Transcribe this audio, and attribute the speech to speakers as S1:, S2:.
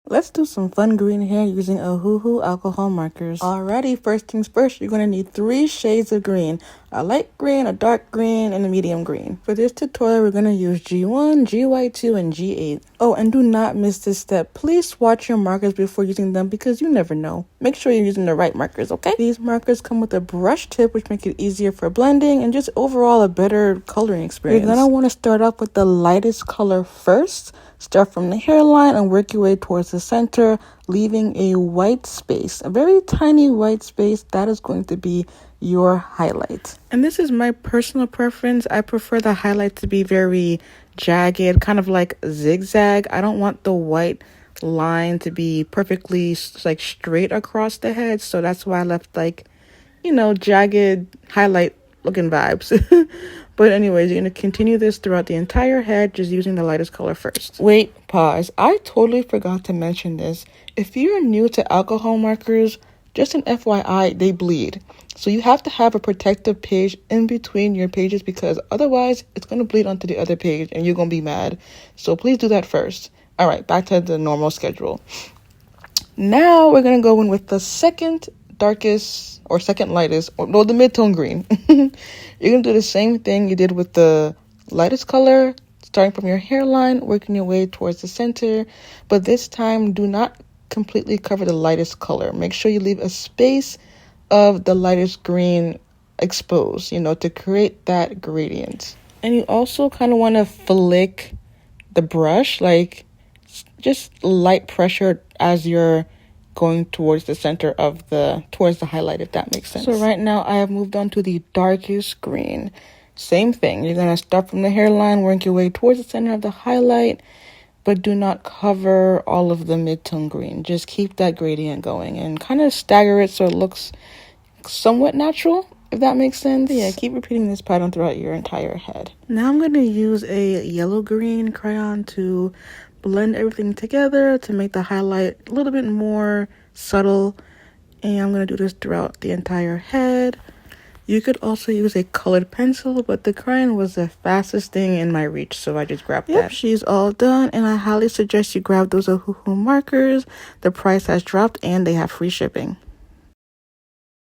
S1: Let's do some fun green hair using Ohuhu alcohol markers. Alrighty, first things first, you're going to need 3 shades of green. A light green, a dark green, and a medium green. For this tutorial, we're going to use G1, GY2, and G8. Oh, and do not miss this step. Please swatch your markers before using them because you never know. Make sure you're using the right markers, okay? These markers come with a brush tip, which makes it easier for blending and just overall a better coloring experience. You're going to want to start off with the lightest color first. Start from the hairline and work your way towards the center, leaving a white space, a very tiny white space. That is going to be your highlight. And this is my personal preference. I prefer the highlight to be very jagged, kind of like zigzag. I don't want the white line to be perfectly like straight across the head. So that's why I left jagged highlight looking vibes. But anyways, you're going to continue this throughout the entire head, just using the lightest color first. Wait, pause. I totally forgot to mention this. If you're new to alcohol markers, just an FYI, they bleed. So you have to have a protective page in between your pages because otherwise it's going to bleed onto the other page and you're going to be mad. So please do that first. All right, back to the normal schedule. Now we're going to go in with the second darkest or second lightest, or no, the mid-tone green. You're going to do the same thing you did with the lightest color, starting from your hairline, working your way towards the center. But this time, do not completely cover the lightest color. Make sure you leave a space of the lightest green exposed, to create that gradient. And you also kind of want to flick the brush, like just light pressure as you're going towards the center of towards the highlight, if that makes sense. So right now I have moved on to the darkest green. Same thing. You're going to start from the hairline, work your way towards the center of the highlight, but do not cover all of the mid-tone green. Just keep that gradient going and kind of stagger it so it looks somewhat natural, if that makes sense. Yeah, keep repeating this pattern throughout your entire head. Now I'm going to use a yellow-green crayon to blend everything together to make the highlight a little bit more subtle. And I'm going to do this throughout the entire head. You could also use a colored pencil, but the crayon was the fastest thing in my reach, so I just grabbed that. She's all done, and I highly suggest you grab those Ohuhu markers. The price has dropped, and they have free shipping.